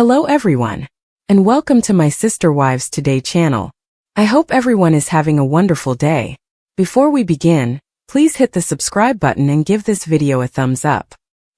Hello everyone, and welcome to my Sister Wives Today channel. I hope everyone is having a wonderful day. Before we begin, please hit the subscribe button and give this video a thumbs up.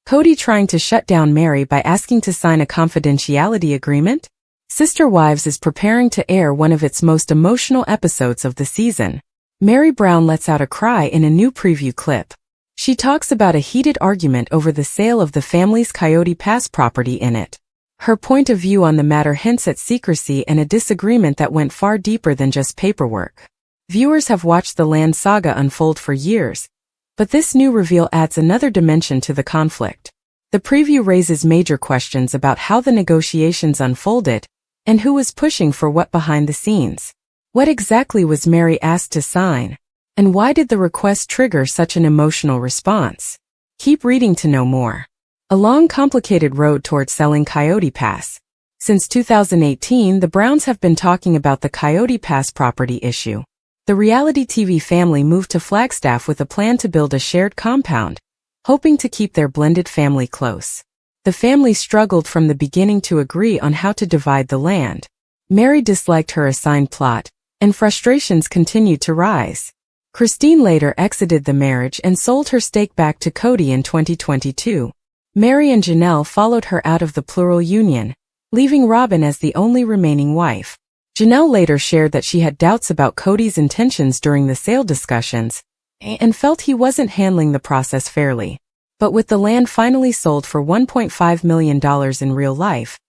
Cody trying to shut down Mary by asking to sign a confidentiality agreement? Sister Wives is preparing to air one of its most emotional episodes of the season. Mary Brown lets out a cry in a new preview clip. She talks about a heated argument over the sale of the family's Coyote Pass property in it. Her point of view on the matter hints at secrecy and a disagreement that went far deeper than just paperwork. Viewers have watched the land saga unfold for years, but this new reveal adds another dimension to the conflict. The preview raises major questions about how the negotiations unfolded and who was pushing for what behind the scenes. What exactly was Mary asked to sign? And why did the request trigger such an emotional response? Keep reading to know more. A long, complicated road towards selling Coyote Pass. Since 2018, the Browns have been talking about the Coyote Pass property issue. The reality TV family moved to Flagstaff with a plan to build a shared compound, hoping to keep their blended family close. The family struggled from the beginning to agree on how to divide the land. Mary disliked her assigned plot, and frustrations continued to rise. Christine later exited the marriage and sold her stake back to Cody in 2022. Mary and Dannielle followed her out of the plural union, leaving Robyn as the only remaining wife. Dannielle later shared that she had doubts about Cody's intentions during the sale discussions, and felt he wasn't handling the process fairly. But with the land finally sold for $1.5 million in real life,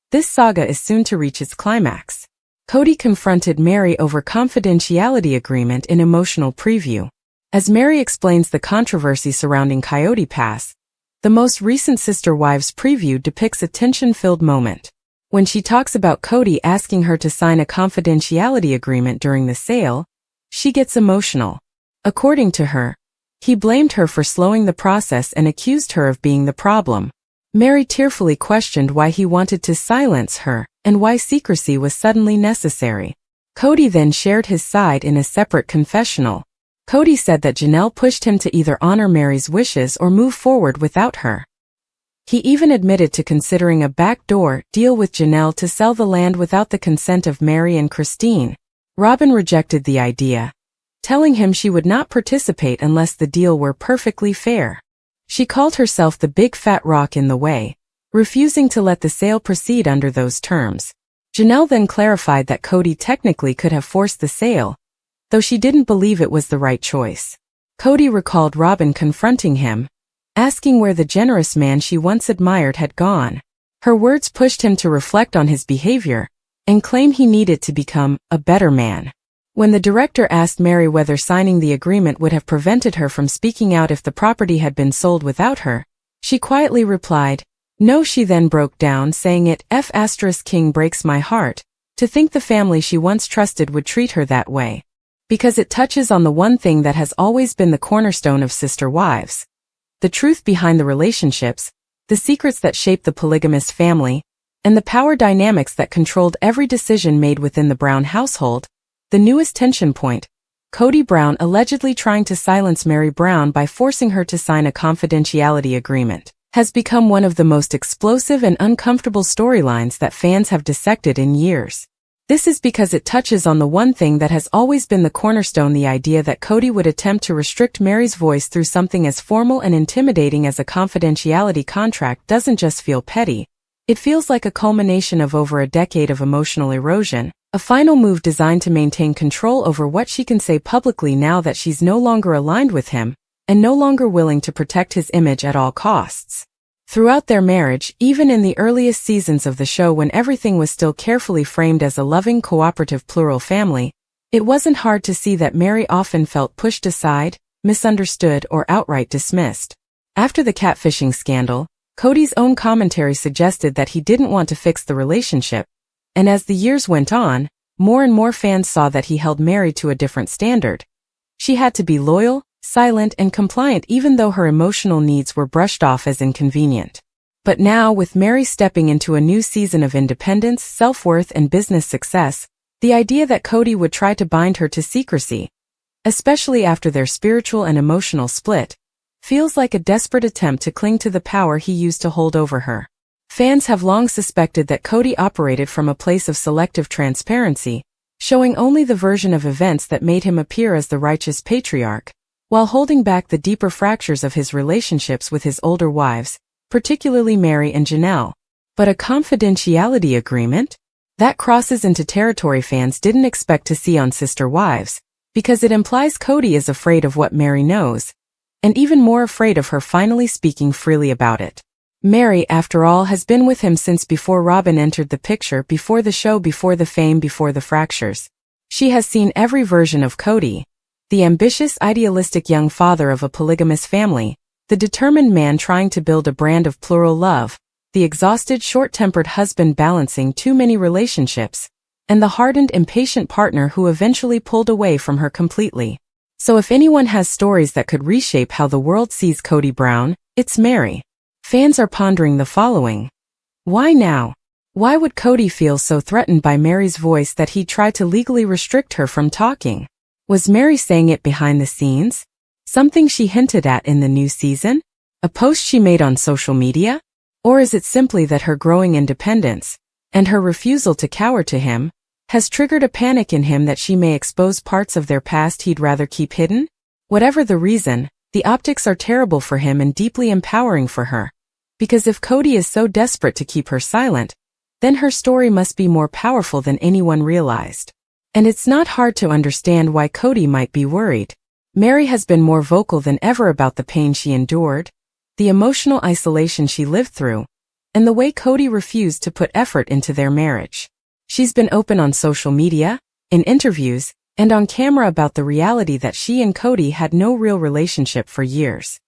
this saga is soon to reach its climax. Cody confronted Mary over confidentiality agreement in emotional preview. As Mary explains the controversy surrounding Coyote Pass, the most recent Sister Wives preview depicts a tension-filled moment. When she talks about Cody asking her to sign a confidentiality agreement during the sale, she gets emotional. According to her, he blamed her for slowing the process and accused her of being the problem. Mary tearfully questioned why he wanted to silence her and why secrecy was suddenly necessary. Cody then shared his side in a separate confessional. Cody said that Dannielle pushed him to either honor Mary's wishes or move forward without her. He even admitted to considering a backdoor deal with Dannielle to sell the land without the consent of Mary and Christine. Robyn rejected the idea, telling him she would not participate unless the deal were perfectly fair. She called herself the big fat rock in the way, refusing to let the sale proceed under those terms. Dannielle then clarified that Cody technically could have forced the sale, though she didn't believe it was the right choice. Cody recalled Robyn confronting him, asking where the generous man she once admired had gone. Her words pushed him to reflect on his behavior and claim he needed to become a better man. When the director asked Mary whether signing the agreement would have prevented her from speaking out if the property had been sold without her, she quietly replied, "No." She then broke down, saying it King breaks my heart to think the family she once trusted would treat her that way. Because it touches on the one thing that has always been the cornerstone of Sister Wives. The truth behind the relationships, the secrets that shaped the polygamous family, and the power dynamics that controlled every decision made within the Brown household. The newest tension point, Cody Brown allegedly trying to silence Mary Brown by forcing her to sign a confidentiality agreement, has become one of the most explosive and uncomfortable storylines that fans have dissected in years. This is because it touches on the one thing that has always been the cornerstone, the idea that Cody would attempt to restrict Mary's voice through something as formal and intimidating as a confidentiality contract doesn't just feel petty. It feels like a culmination of over a decade of emotional erosion, a final move designed to maintain control over what she can say publicly now that she's no longer aligned with him, and no longer willing to protect his image at all costs. Throughout their marriage, even in the earliest seasons of the show when everything was still carefully framed as a loving, cooperative plural family, it wasn't hard to see that Mary often felt pushed aside, misunderstood, or outright dismissed. After the catfishing scandal, Cody's own commentary suggested that he didn't want to fix the relationship, and as the years went on, more and more fans saw that he held Mary to a different standard. She had to be loyal, silent, and compliant even though her emotional needs were brushed off as inconvenient. But now, with Mary stepping into a new season of independence, self-worth, and business success, the idea that Cody would try to bind her to secrecy, especially after their spiritual and emotional split, feels like a desperate attempt to cling to the power he used to hold over her. Fans have long suspected that Kody operated from a place of selective transparency, showing only the version of events that made him appear as the righteous patriarch, while holding back the deeper fractures of his relationships with his older wives, particularly Meri and Janelle. But a confidentiality agreement? That crosses into territory fans didn't expect to see on Sister Wives, because it implies Kody is afraid of what Meri knows, and even more afraid of her finally speaking freely about it. Meri, after all, has been with him since before Robyn entered the picture, before the show, before the fame, before the fractures. She has seen every version of Kody, the ambitious, idealistic young father of a polygamous family, the determined man trying to build a brand of plural love, the exhausted, short-tempered husband balancing too many relationships, and the hardened, impatient partner who eventually pulled away from her completely. So if anyone has stories that could reshape how the world sees Kody Brown, it's Meri. Fans are pondering the following. Why now? Why would Kody feel so threatened by Meri's voice that he'd try to legally restrict her from talking? Was Meri saying it behind the scenes? Something she hinted at in the new season? A post she made on social media? Or is it simply that her growing independence, and her refusal to cower to him, has triggered a panic in him that she may expose parts of their past he'd rather keep hidden? Whatever the reason, the optics are terrible for him and deeply empowering for her. Because if Kody is so desperate to keep her silent, then her story must be more powerful than anyone realized. And it's not hard to understand why Kody might be worried. Meri has been more vocal than ever about the pain she endured, the emotional isolation she lived through, and the way Kody refused to put effort into their marriage. She's been open on social media, in interviews, and on camera about the reality that she and Kody had no real relationship for years.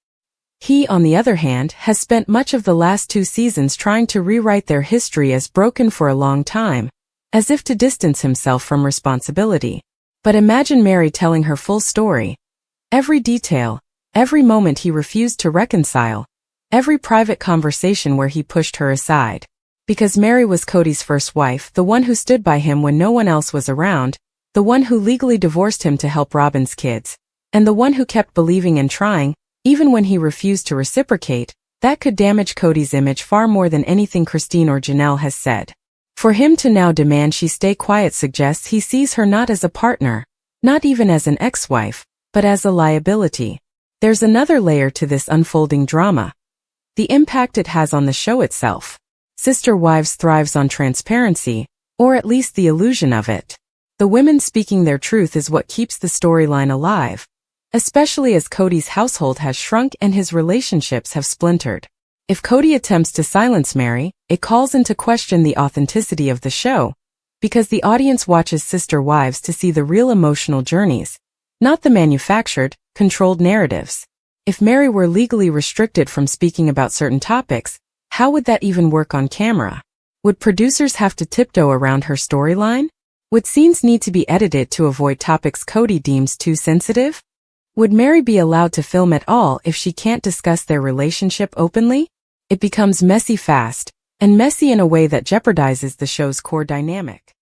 He, on the other hand, has spent much of the last 2 seasons trying to rewrite their history as broken for a long time, as if to distance himself from responsibility. But imagine Meri telling her full story. Every detail, every moment he refused to reconcile, every private conversation where he pushed her aside. Because Meri was Kody's first wife, the one who stood by him when no one else was around, the one who legally divorced him to help Robyn's kids, and the one who kept believing and trying, even when he refused to reciprocate. That could damage Kody's image far more than anything Christine or Janelle has said. For him to now demand she stay quiet suggests he sees her not as a partner, not even as an ex-wife, but as a liability. There's another layer to this unfolding drama. The impact it has on the show itself. Sister Wives thrives on transparency, or at least the illusion of it. The women speaking their truth is what keeps the storyline alive, especially as Kody's household has shrunk and his relationships have splintered. If Kody attempts to silence Meri, it calls into question the authenticity of the show, because the audience watches Sister Wives to see the real emotional journeys, not the manufactured, controlled narratives. If Meri were legally restricted from speaking about certain topics, how would that even work on camera? Would producers have to tiptoe around her storyline? Would scenes need to be edited to avoid topics Kody deems too sensitive? Would Meri be allowed to film at all if she can't discuss their relationship openly? It becomes messy fast, and messy in a way that jeopardizes the show's core dynamic.